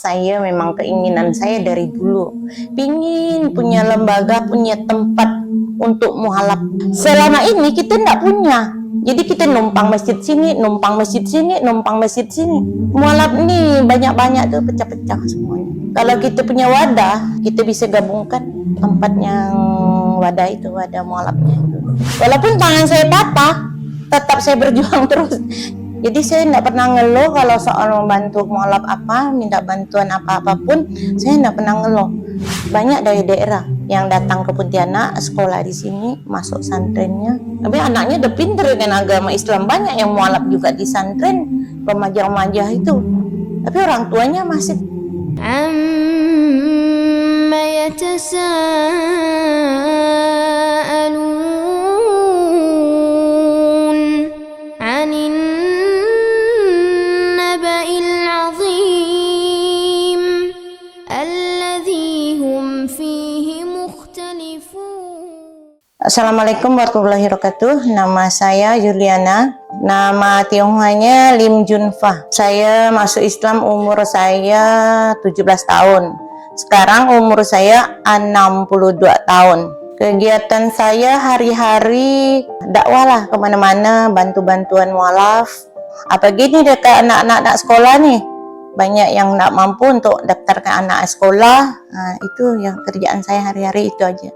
Saya memang keinginan saya dari dulu, pingin punya lembaga, punya tempat untuk mualaf. Selama ini kita tidak punya, jadi kita numpang masjid sini, numpang masjid sini, numpang masjid sini. Mualaf ini banyak-banyak tuh, pecah-pecah semuanya. Kalau kita punya wadah, kita bisa gabungkan tempat yang wadah itu, wadah mualafnya itu. Walaupun tangan saya patah, tetap saya berjuang terus. Jadi saya tidak pernah ngeluh kalau soal membantu mualaf apa, minta bantuan apa-apapun, saya tidak pernah ngeluh. Banyak dari daerah yang datang ke Pontianak, sekolah di sini, masuk santrennya. Tapi anaknya udah pinter dengan agama Islam, banyak yang mualaf juga di santren, remaja-remaja itu. Tapi orang tuanya masih. Amma yatasaalun 'anil naba'il 'azim alladzi hum fihi mukhtalifun. Assalamualaikum warahmatullahi wabarakatuh. Nama saya Juliana. Nama Tionghoanya Lim Junfa. Saya masuk Islam umur saya 17 tahun. Sekarang umur saya 62 tahun. Kegiatan saya hari-hari dakwah lah, kemana-mana, bantu-bantuan mualaf. Apalagi ini dekat anak-anak sekolah nih. Banyak yang tak mampu untuk daftarkan anak sekolah. Itu yang kerjaan saya hari-hari, itu aja.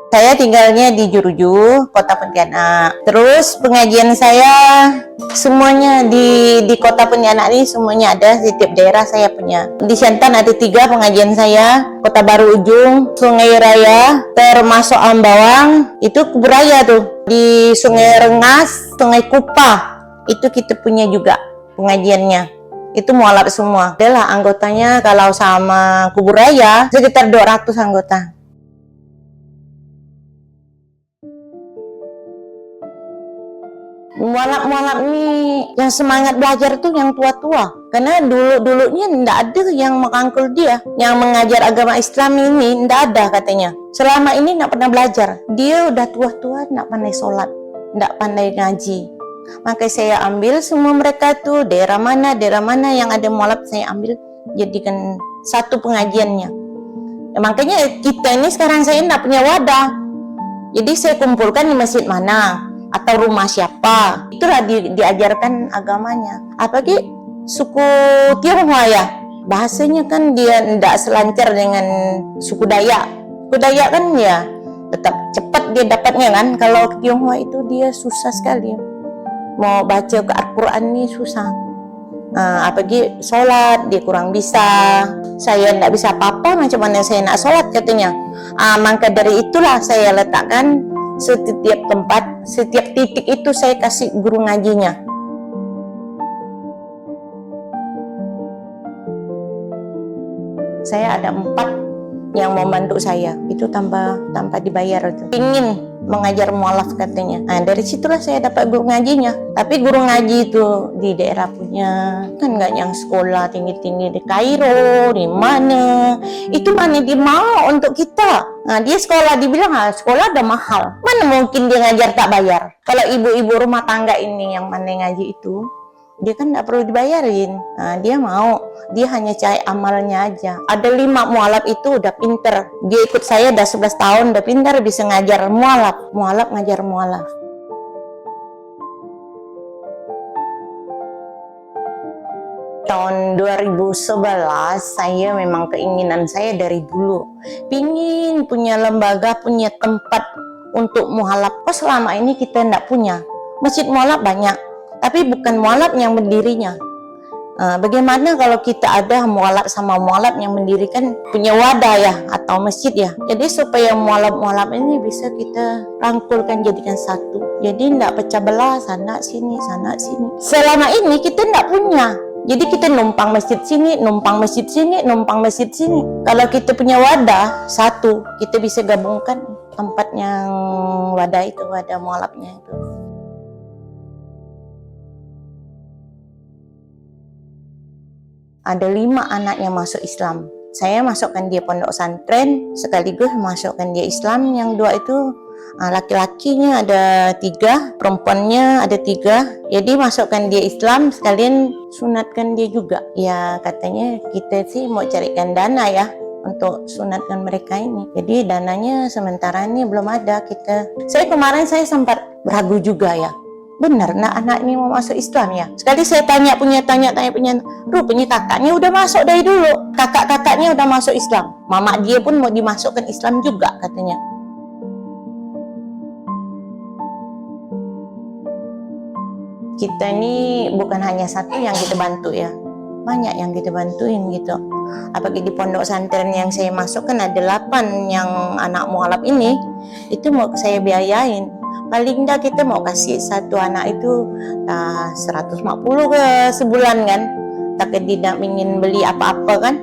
Saya tinggalnya di Juruju, Kota Pontianak. Terus pengajian saya semuanya di Kota Pontianak ini semuanya ada, di tiap daerah saya punya. Di Siantan ada 3 pengajian saya, Kota Baru Ujung, Sungai Raya, termasuk Ambawang, itu Kubur Raya tuh. Di Sungai Rengas, Sungai Kupah, itu kita punya juga pengajiannya. Itu mualaf semua. Adalah anggotanya kalau sama Kubur Raya sekitar 200 anggota. Mualaf-mualaf ini yang semangat belajar tuh yang tua-tua, karena dulunya ndak ada yang merangkul dia, yang mengajar agama Islam ini ndak ada katanya. Selama ini ndak pernah belajar, dia udah tua-tua ndak pandai sholat, ndak pandai ngaji. Maka saya ambil semua mereka tuh daerah mana yang ada mualaf, saya ambil jadikan satu pengajiannya. Makanya kita ini sekarang saya ndak punya wadah, jadi saya kumpulkan di masjid mana atau rumah siapa, itulah diajarkan agamanya. Apalagi suku Tionghoa ya, bahasanya kan dia tidak selancar dengan suku Dayak. Suku Dayak kan ya tetap cepat dia dapatnya kan. Kalau Tionghoa itu dia susah sekali, mau baca ke Al-Quran ini susah. Apalagi sholat dia kurang bisa. Saya tidak bisa apa-apa, macam mana saya nak sholat katanya. Maka dari itulah saya letakkan setiap tempat, setiap titik itu saya kasih guru ngajinya. Saya ada 4 yang membantu saya, itu tanpa dibayar. Ingin mengajar mualaf katanya. Dari situlah saya dapat guru ngajinya. Tapi guru ngaji itu di daerah punya, kan nggak yang sekolah tinggi-tinggi di Kairo, di mana. Itu mana dia mau untuk kita. Dia sekolah, dibilang sekolah udah mahal. Mana mungkin dia ngajar tak bayar. Kalau ibu-ibu rumah tangga ini yang mana ngaji itu, dia kan nggak perlu dibayarin. Dia mau, dia hanya cari amalnya aja. Ada 5 mualaf itu udah pinter. Dia ikut saya udah 11 tahun, udah pinter, bisa ngajar mualaf. Mualaf ngajar mualaf. Tahun 2011 saya memang keinginan saya dari dulu, pingin punya lembaga, punya tempat untuk mualaf. Kok selama ini kita tidak punya? Masjid mualaf banyak, tapi bukan mualaf yang mendirinya. Bagaimana kalau kita ada mualaf sama mualaf yang mendirikan punya wadah ya, atau masjid ya. Jadi supaya mualaf-mualaf ini bisa kita rangkulkan jadikan satu. Jadi tidak pecah belah sana sini, sana sini. Selama ini kita tidak punya. Jadi kita numpang masjid sini, numpang masjid sini, numpang masjid sini. Kalau kita punya wadah satu, kita bisa gabungkan tempat yang wadah itu, wadah mualafnya itu. Ada 5 anak yang masuk Islam. Saya masukkan dia pondok santren, sekaligus masukkan dia Islam. Yang 2 itu Laki-lakinya ada 3, perempuannya ada 3. Jadi masukkan dia Islam, sekalian sunatkan dia juga. Ya katanya kita sih mau carikan dana ya untuk sunatkan mereka ini. Jadi dananya sementara ini belum ada kita. Kemarin saya sempat ragu juga ya. Benar, anak ini mau masuk Islam ya. Sekali saya tanya punya, rupanya kakaknya udah masuk dari dulu. Kakak-kakaknya udah masuk Islam. Mama dia pun mau dimasukkan Islam juga katanya. Kita ini bukan hanya satu yang kita bantu ya, banyak yang kita bantuin gitu. Apalagi di pondok pesantren yang saya masuk kan ada 8 yang anak mualaf ini, itu mau saya biayain. Paling enggak kita mau kasih satu anak itu 150 ke sebulan kan. Tapi tidak ingin beli apa-apa kan.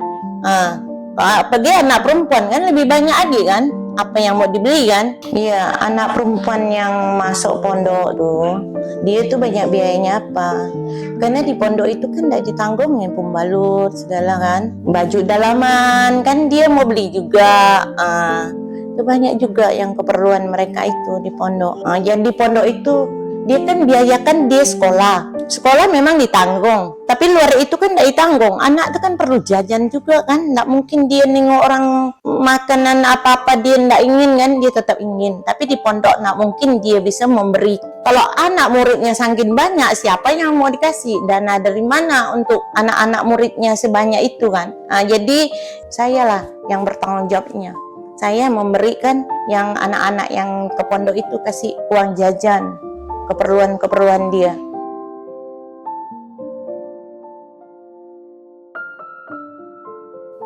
Apalagi anak perempuan kan lebih banyak adik kan. Apa yang mau dibeli kan? Iya, anak perempuan yang masuk pondok tuh, dia tuh banyak biayanya apa? Karena di pondok itu kan tidak ditanggungin pembalut segala kan, baju dalaman kan dia mau beli juga. Itu banyak juga yang keperluan mereka itu di pondok. Jadi di pondok itu dia kan biayakan dia sekolah memang ditanggung, tapi luar itu kan tidak ditanggung. Anak itu kan perlu jajan juga kan, tidak mungkin dia nengok orang makanan apa-apa dia tidak ingin kan, dia tetap ingin. Tapi di pondok tidak mungkin dia bisa memberi. Kalau anak muridnya saking banyak, siapa yang mau dikasih dana dari mana untuk anak-anak muridnya sebanyak itu kan? Jadi saya lah yang bertanggung jawabnya. Saya memberikan yang anak-anak yang ke pondok itu kasih uang jajan, keperluan dia.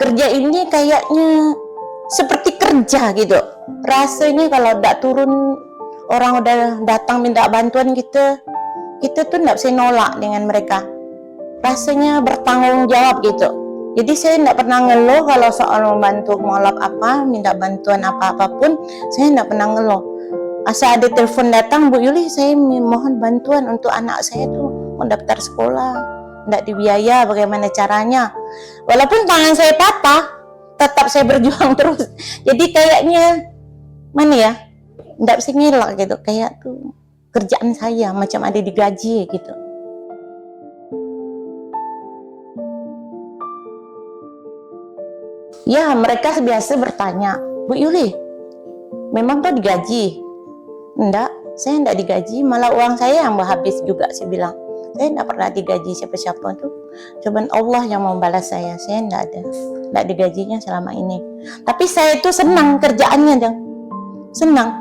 Kerja ini kayaknya seperti kerja gitu. Rasanya kalau tidak turun, orang udah datang minta bantuan kita tuh tidak bisa nolak dengan mereka. Rasanya bertanggung jawab gitu. Jadi saya tidak pernah ngeluh kalau soal membantu mualaf apa, minta bantuan apa-apapun, saya tidak pernah ngeluh. Asal ada telepon datang, Bu Yuli, saya mohon bantuan untuk anak saya tuh mau daftar sekolah, tidak dibiaya, bagaimana caranya? Walaupun tangan saya patah, tetap saya berjuang terus. Jadi kayaknya mana ya, tidak bisa ngelak gitu, kayak tuh kerjaan saya macam ada digaji gitu. Ya, mereka biasa bertanya, Bu Yuli, memang tuh digaji? Enggak, saya enggak digaji, malah uang saya yang habis juga, saya bilang. Saya enggak pernah digaji siapa-siapa tuh. Cuman Allah yang membalas saya enggak ada. Enggak digajinya selama ini. Tapi saya itu senang kerjaannya, dong. Senang.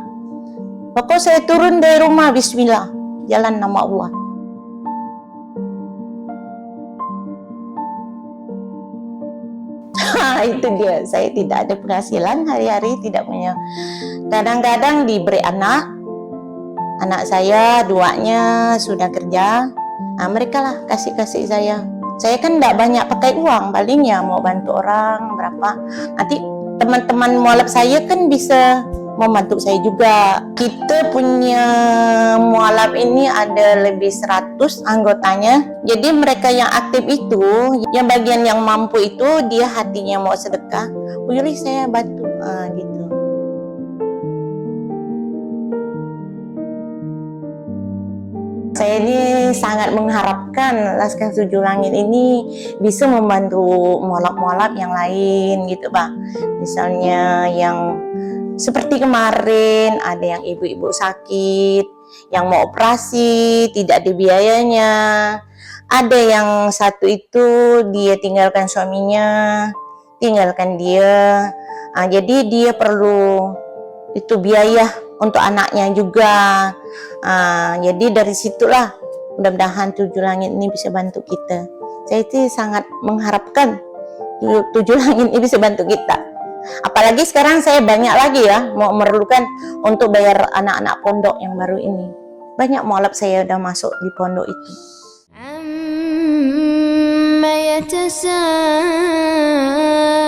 Pokoknya saya turun dari rumah, bismillah, jalan nama Allah. Itu dia, saya tidak ada penghasilan hari-hari, tidak punya. Kadang-kadang diberi anak saya 2-nya sudah kerja, mereka lah kasih saya. Saya kan tidak banyak pakai uang, paling ya mau bantu orang berapa. Nanti teman-teman mualaf saya kan bisa membantu saya juga. Kita punya mualaf ini ada lebih 100 anggotanya. Jadi mereka yang aktif itu, yang bagian yang mampu itu, dia hatinya mau sedekah, Bu Yuli saya bantu, gitu. Saya ini sangat mengharapkan Laskar Tujuh Langit ini bisa membantu mualaf-mualaf yang lain gitu Pak. Misalnya yang seperti kemarin ada yang ibu-ibu sakit, yang mau operasi tidak ada biayanya. Ada yang satu itu dia tinggalkan suaminya, tinggalkan dia. Jadi dia perlu itu biaya untuk anaknya juga. Jadi dari situlah mudah-mudahan Tujuh Langit ini bisa bantu kita. Saya itu sangat mengharapkan Tujuh Langit ini bisa bantu kita. Apalagi sekarang saya banyak lagi ya mau memerlukan untuk bayar anak-anak pondok yang baru ini. Banyak mualaf saya udah masuk di pondok itu. Amma yatasa'alun